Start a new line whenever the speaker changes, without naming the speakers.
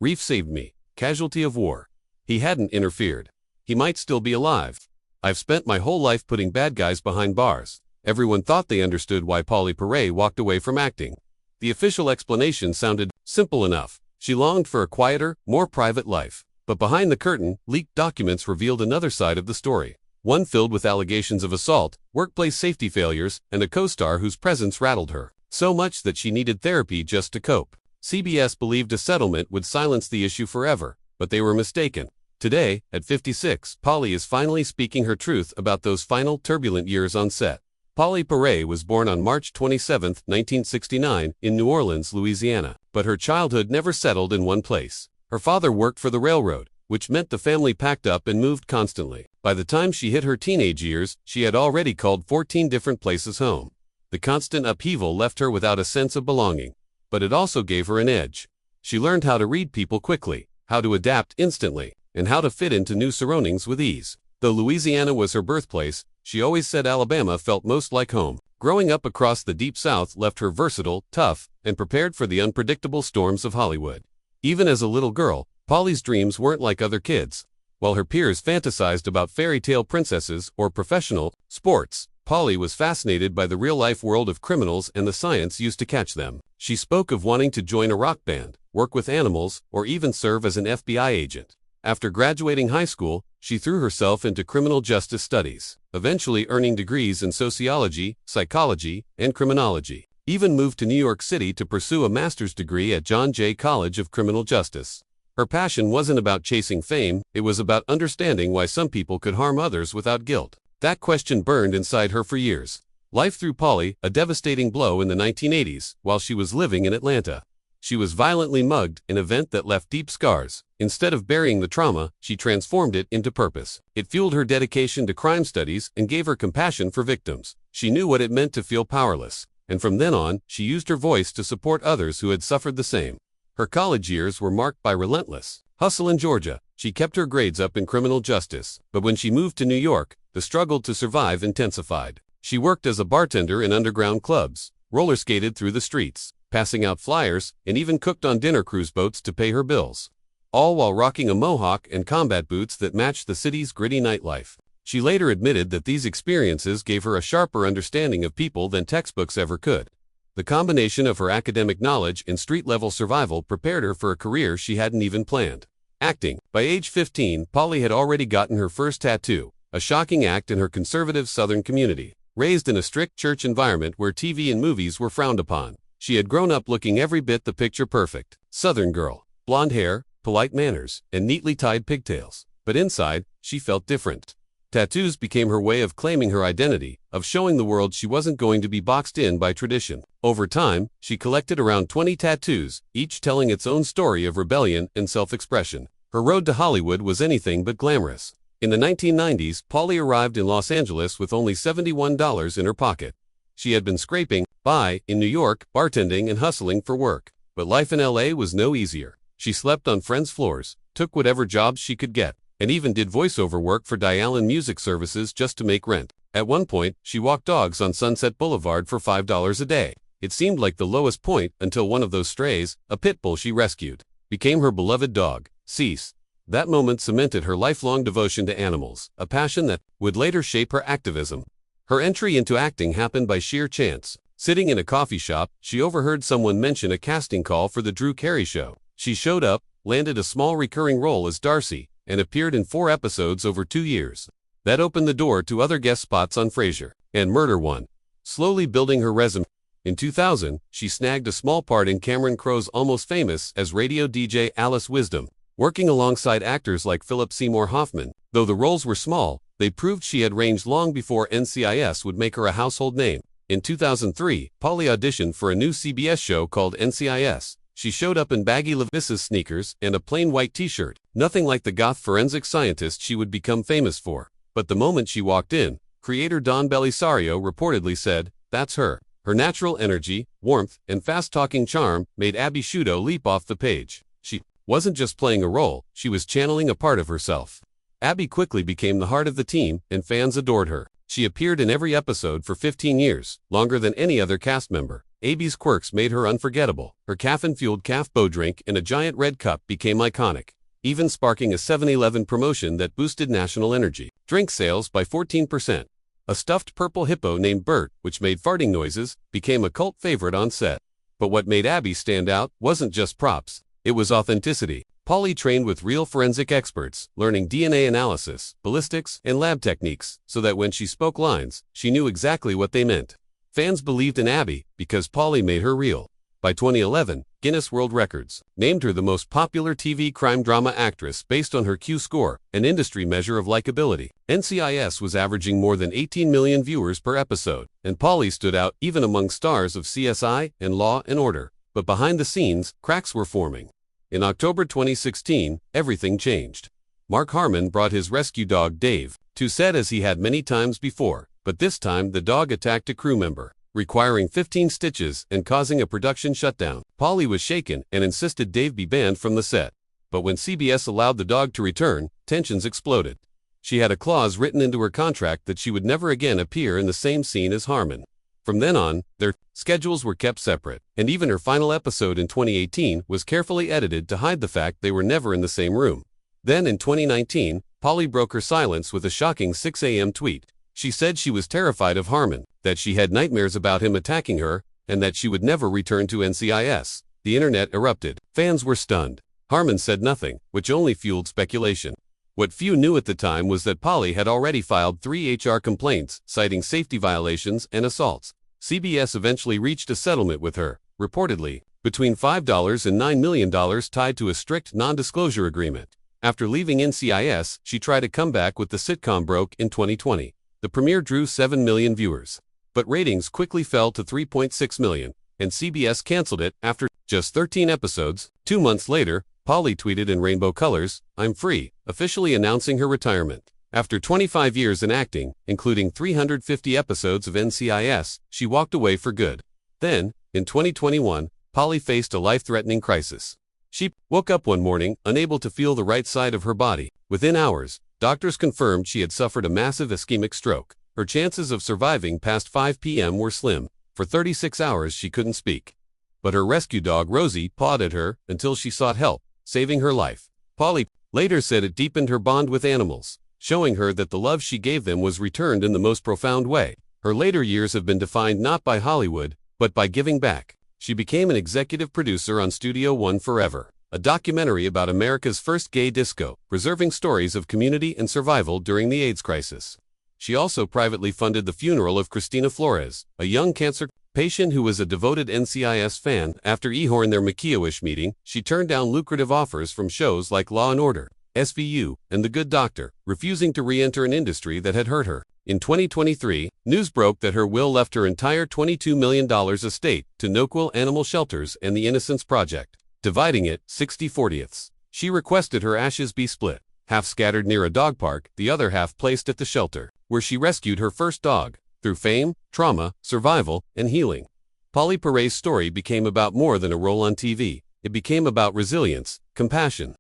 Reef saved me. Casualty of war. He hadn't interfered. He might still be alive. I've spent my whole life putting bad guys behind bars. Everyone thought they understood why Pauley Perrette walked away from acting. The official explanation sounded simple enough. She longed for a quieter, more private life. But behind the curtain, leaked documents revealed another side of the story. One filled with allegations of assault, workplace safety failures, and a co-star whose presence rattled her. So much that she needed therapy just to cope. CBS believed a settlement would silence the issue forever, but they were mistaken. Today, at 56, Pauley is finally speaking her truth about those final turbulent years on set. Pauley Perrette was born on March 27, 1969, in New Orleans, Louisiana. But her childhood never settled in one place. Her father worked for the railroad, which meant the family packed up and moved constantly. By the time she hit her teenage years, she had already called 14 different places home. The constant upheaval left her without a sense of belonging. But it also gave her an edge. She learned how to read people quickly, how to adapt instantly, and how to fit into new surroundings with ease. Though Louisiana was her birthplace, she always said Alabama felt most like home. Growing up across the Deep South left her versatile, tough, and prepared for the unpredictable storms of Hollywood. Even as a little girl, Pauley's dreams weren't like other kids. While her peers fantasized about fairy tale princesses or professional sports, Pauley was fascinated by the real-life world of criminals and the science used to catch them. She spoke of wanting to join a rock band, work with animals, or even serve as an FBI agent. After graduating high school, she threw herself into criminal justice studies, eventually earning degrees in sociology, psychology, and criminology. Even moved to New York City to pursue a master's degree at John Jay College of Criminal Justice. Her passion wasn't about chasing fame, it was about understanding why some people could harm others without guilt. That question burned inside her for years. Life threw Pauley a devastating blow in the 1980s while she was living in Atlanta. She was violently mugged, an event that left deep scars. Instead of burying the trauma, she transformed it into purpose. It fueled her dedication to crime studies and gave her compassion for victims. She knew what it meant to feel powerless. And from then on, she used her voice to support others who had suffered the same. Her college years were marked by relentless hustle in Georgia. She kept her grades up in criminal justice, but when she moved to New York, the struggle to survive intensified. She worked as a bartender in underground clubs, roller skated through the streets, passing out flyers, and even cooked on dinner cruise boats to pay her bills. All while rocking a mohawk and combat boots that matched the city's gritty nightlife. She later admitted that these experiences gave her a sharper understanding of people than textbooks ever could. The combination of her academic knowledge and street-level survival prepared her for a career she hadn't even planned. Acting. By age 15, Pauley had already gotten her first tattoo, a shocking act in her conservative Southern community. Raised in a strict church environment where TV and movies were frowned upon, she had grown up looking every bit the picture-perfect Southern girl. Blonde hair, polite manners, and neatly tied pigtails. But inside, she felt different. Tattoos became her way of claiming her identity, of showing the world she wasn't going to be boxed in by tradition. Over time, she collected around 20 tattoos, each telling its own story of rebellion and self-expression. Her road to Hollywood was anything but glamorous. In the 1990s, Pauley arrived in Los Angeles with only $71 in her pocket. She had been scraping by in New York, bartending and hustling for work. But life in LA was no easier. She slept on friends' floors, took whatever jobs she could get, and even did voiceover work for Dialen Music Services just to make rent. At one point, she walked dogs on Sunset Boulevard for $5 a day. It seemed like the lowest point until one of those strays, a pit bull she rescued, became her beloved dog, Cease. That moment cemented her lifelong devotion to animals, a passion that would later shape her activism. Her entry into acting happened by sheer chance. Sitting in a coffee shop, she overheard someone mention a casting call for the Drew Carey Show. She showed up, landed a small recurring role as Darcy, and appeared in 4 episodes over 2 years. That opened the door to other guest spots on Frasier and Murder One. Slowly building her resume, in 2000, she snagged a small part in Cameron Crowe's Almost Famous as radio DJ Alice Wisdom, working alongside actors like Philip Seymour Hoffman. Though the roles were small, they proved she had range long before NCIS would make her a household name. In 2003, Pauley auditioned for a new CBS show called NCIS. She showed up in baggy Levi's sneakers and a plain white t-shirt, nothing like the goth forensic scientist she would become famous for. But the moment she walked in, creator Don Belisario reportedly said, "That's her." Her natural energy, warmth, and fast-talking charm made Abby Sciuto leap off the page. She wasn't just playing a role, she was channeling a part of herself. Abby quickly became the heart of the team, and fans adored her. She appeared in every episode for 15 years, longer than any other cast member. Abby's quirks made her unforgettable. Her caffeine-fueled calf bow drink in a giant red cup became iconic, even sparking a 7-Eleven promotion that boosted national energy drink sales by 14%. A stuffed purple hippo named Bert, which made farting noises, became a cult favorite on set. But what made Abby stand out wasn't just props, it was authenticity. Pauley trained with real forensic experts, learning DNA analysis, ballistics, and lab techniques, so that when she spoke lines, she knew exactly what they meant. Fans believed in Abby because Pauley made her real. By 2011, Guinness World Records named her the most popular TV crime drama actress based on her Q score, an industry measure of likability. NCIS was averaging more than 18 million viewers per episode, and Pauley stood out even among stars of CSI and Law and Order. But behind the scenes, cracks were forming. In October 2016, everything changed. Mark Harmon brought his rescue dog Dave to set as he had many times before, but this time the dog attacked a crew member, requiring 15 stitches and causing a production shutdown. Pauley was shaken and insisted Dave be banned from the set. But when CBS allowed the dog to return, tensions exploded. She had a clause written into her contract that she would never again appear in the same scene as Harmon. From then on, their schedules were kept separate, and even her final episode in 2018 was carefully edited to hide the fact they were never in the same room. Then in 2019, Pauley broke her silence with a shocking 6 a.m. tweet. She said she was terrified of Harmon, that she had nightmares about him attacking her, and that she would never return to NCIS. The internet erupted. Fans were stunned. Harmon said nothing, which only fueled speculation. What few knew at the time was that Pauley had already filed 3 HR complaints, citing safety violations and assaults. CBS eventually reached a settlement with her, reportedly, between $5 and $9 million tied to a strict non-disclosure agreement. After leaving NCIS, she tried a comeback with the sitcom Broke in 2020. The premiere drew 7 million viewers. But ratings quickly fell to 3.6 million, and CBS canceled it after just 13 episodes. 2 months later, Pauley tweeted in rainbow colors, "I'm free," officially announcing her retirement. After 25 years in acting, including 350 episodes of NCIS, she walked away for good. Then, in 2021, Pauley faced a life-threatening crisis. She woke up one morning, unable to feel the right side of her body. Within hours, doctors confirmed she had suffered a massive ischemic stroke. Her chances of surviving past 5 p.m. were slim. For 36 hours she couldn't speak. But her rescue dog Rosie pawed at her until she sought help, saving her life. Pauley later said it deepened her bond with animals, showing her that the love she gave them was returned in the most profound way. Her later years have been defined not by Hollywood, but by giving back. She became an executive producer on Studio One Forever, a documentary about America's first gay disco, preserving stories of community and survival during the AIDS crisis. She also privately funded the funeral of Cristina Flores, a young cancer patient who was a devoted NCIS fan. After Ehorn their Makioish meeting, she turned down lucrative offers from shows like Law and Order, SVU, and The Good Doctor, refusing to re-enter an industry that had hurt her. In 2023, news broke that her will left her entire $22 million estate to No-Quill Animal Shelters and the Innocence Project, dividing it 60/40. She requested her ashes be split, half scattered near a dog park, the other half placed at the shelter, where she rescued her first dog, through fame, trauma, survival, and healing. Pauley Perrette's story became about more than a role on TV. It became about resilience, compassion,